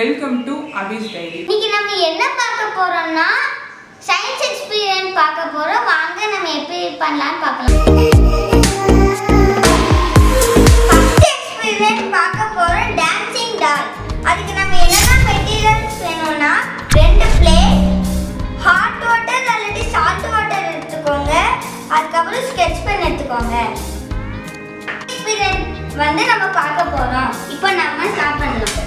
Welcome to Abies Diary. இன்னைக்கு நம்ம என்ன பார்க்க போறோம்னா சயின்ஸ் எக்ஸ்பீரியன்ஸ் பார்க்க போறோம். வாங்க நம்ம எப்படி பண்ணலாம்னு பார்க்கலாம். ஃபர்ஸ்ட் எக்ஸ்பீரியன்ஸ் பார்க்க போறோம் டான்சிங் டால். அதுக்கு நம்ம என்னென்ன மெட்டீரியல்ஸ் வேணும்னா ரெண்டு பிளேட், ஹாட் வாட்டர் அல்லது சால்ட் வாட்டர் எடுத்துக்கோங்க. அதுக்கப்புறம் ஸ்கெட்ச் பென் எடுத்துக்கோங்க. எக்ஸ்பீரியன்ஸ் வந்து நம்ம பார்க்க போறோம். இப்போ நம்ம ஸ்டார்ட் பண்ணலாம்.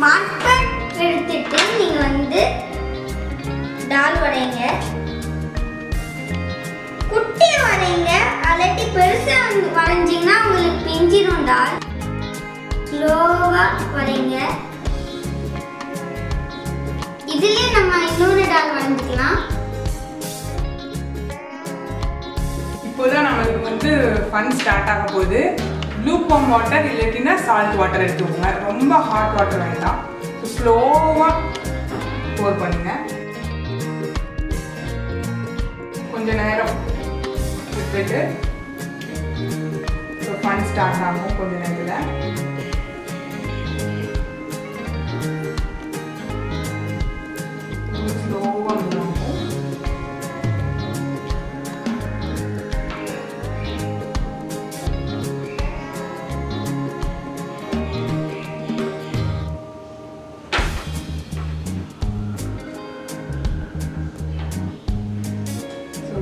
மார்க்கர் எடுத்துட்டு நீங்க வந்து டால் வரைங்க. குட்டி வரைங்க, அல்லாட்டி பெருசா வரைஞ்சீங்கன்னா உங்களுக்கு பிஞ்சிரும் டால். ஸ்லோவா வரைங்க. இதுலயே நம்ம இன்னொரு டால் வரைஞ்சிக்கலாம். இப்போதான் நமக்கு வந்து ஃபன் ஸ்டார்ட் ஆக போகுது. லூக்வார்ம் வாட்டர் இல்லாட்டினா சால்ட் வாட்டர் எடுத்துக்கோங்க. ரொம்ப ஹாட் வாட்டர் வேண்டாம். ஸ்லோவாக போர் பண்ணுங்க. கொஞ்ச நேரம் விட்டுட்டு ஃபன் ஸ்டார்ட் ஆகும். கொஞ்ச நேரத்தில் ஸ்லோவாக ஆகும்.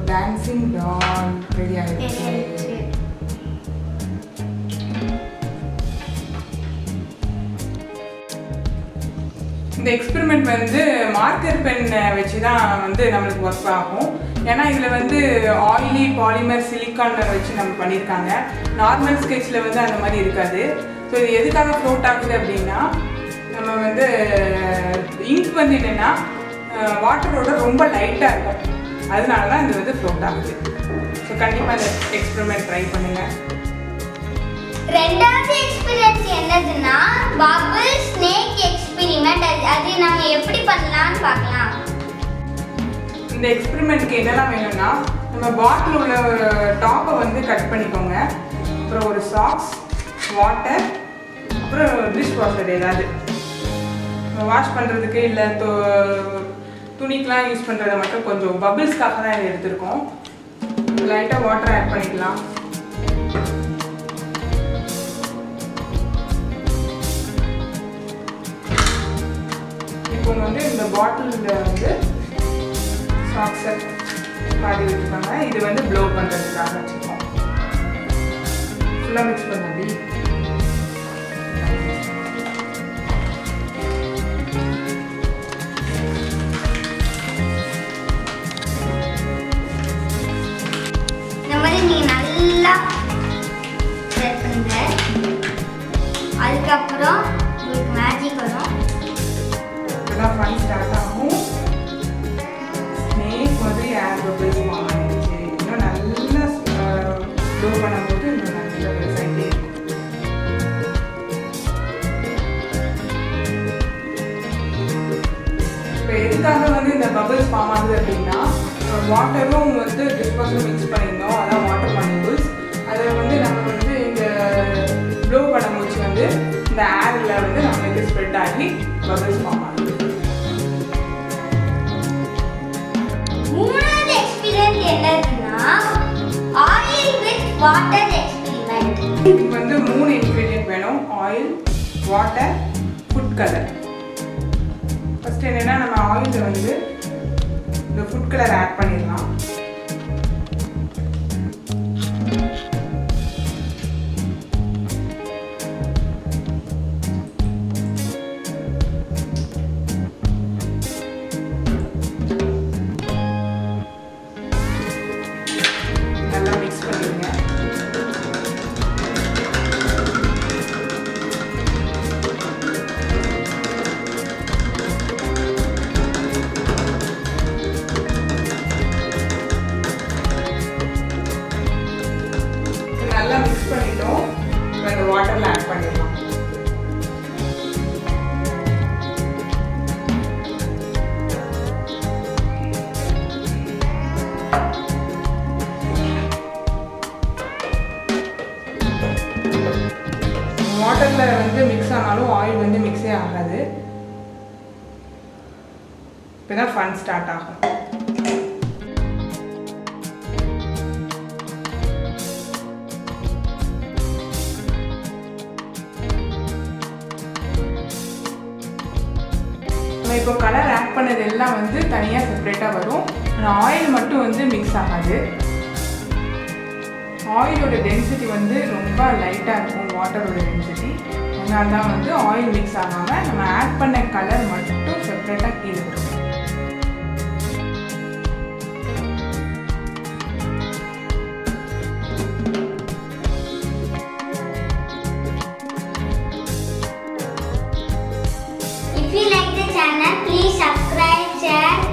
டான்சிங் டால் ரெடி ஆயிடுச்சு. இந்த எக்ஸ்பெரிமெண்ட் வந்து மார்க்கர் பென் வச்சு தான் வந்து நம்மளுக்கு ஒர்க் ஆகும். ஏன்னா இதில் வந்து ஆயிலி பாலிமர் சிலிக்கான் வச்சு நம்ம பண்ணியிருக்காங்க. நார்மல் ஸ்கெட்சில் வந்து அந்த மாதிரி இருக்காது. ஸோ இது எதுக்காக ஃப்ளோட் ஆகுது அப்படின்னா, நம்ம வந்து இங்க் வந்து என்னென்னா வாட்டரோட ரொம்ப லைட்டாக இருக்கும். அதனால தான் இது வந்து ஃப்ளோட் ஆகுது. ஸோ கண்டிப்பாக இந்த எக்ஸ்பெரிமெண்ட் ட்ரை பண்ணுங்கள். ரெண்டாவது எக்ஸ்பீரியன்ஸ் என்னதுன்னா பபிள் ஸ்னேக் எக்ஸ்பெரிமெண்ட். அது நம்ம எப்படி பண்ணலாம்னு பார்க்கலாம். இந்த எக்ஸ்பெரிமெண்ட்க்கு என்னெல்லாம் வேணும்னா, நம்ம பாட்டில் உள்ள டாப்பை வந்து கட் பண்ணிக்கோங்க. அப்புறம் ஒரு சாக்ஸ், வாட்டர், அப்புறம் டிஷ் வாஷர் ஏதாவது வாஷ் பண்ணுறதுக்கு இல்லை துணிக்கெலாம் யூஸ் பண்ணுறத மட்டும் கொஞ்சம் பபிள்ஸ்க்காக தான் இதை எடுத்துருக்கோம். லைட்டாக வாட்டர் ஆட் பண்ணிக்கலாம். இப்போ வந்து இந்த பாட்டிலில் வந்து சாக்ஸை பாதி வச்சுக்கோங்க. இது வந்து ப்ளோ பண்ணுறதுக்காக வச்சுக்கோம். ஃபுல்லாக மிக்ஸ் பண்ண அப்படி நீங்க நல்லா செட் பண்ணுங்க. அதுக்கப்புறம் உங்களுக்கு மேஜிக் வரும். இதெல்லாம் ஃபன் ஸ்டார்ட் ஆகும். ஸ்னேக் வந்து ஏர் பபிள்ஸ் ஆகிடுச்சு. இன்னும் நல்லா ப்ளோ பண்ணும்போது இன்னும் நல்லா பெருசாகிட்டே இருக்கும். இப்போ எதுக்காக வந்து இந்த பபிள்ஸ் ஃபார்ம் ஆகுது அப்படின்னா, வாட்டரும் வந்து டிஸ்போஸும் மிக்ஸ் பண்ணியிருந்தோம். அதான் வாட்டர் மாலிகுல்ஸ். அதை வந்து நம்ம வந்து இந்த ப்ளோ பண்ணும்போது வந்து இந்த ஏரில் வந்து நம்மளுக்கு ஸ்ப்ரெட் ஆகி பபிள்ஸ் ஃபார்ம் ஆகுது. மூணாவது எக்ஸ்பீரியன்ஸ் என்னதுன்னா ஆயில் வித் வாட்டர் எக்ஸ்பெரிமெண்ட். இதுக்கு வந்து 3 இன்கிரிடியன்ட் வேணும். Oil, water, food colour. First என்னன்னா, நம்ம ஆயிலில் வந்து இந்த ஃபுட் கலர் ஆட் பண்ணிடலாம். நல்லா மிக்ஸ் பண்ணிடுங்க. வாட்டரில் வந்து மிக்ஸ் ஆனாலும் ஆயில் வந்து மிக்ஸே ஆகாது. இப்போ தான் ஃபன் ஸ்டார்ட் ஆகும். நம்ம இப்போ கலர் ஆட் பண்ணது எல்லாம் வந்து தனியாக செப்பரேட்டாக வரும். ஆனால் ஆயில் மட்டும் வந்து மிக்ஸ் ஆகாது. ஆயிலோட டென்சிட்டி வந்து ரொம்ப லைட்டாக இருக்கும், வாட்டரோட டென்சிட்டி. அதனால தான் வந்து ஆயில் மிக்ஸ் ஆகாமல் நம்ம ஆட் பண்ண கலர் மட்டும் செப்பரேட்டாக கீழே வரும். If you like the channel, please subscribe, share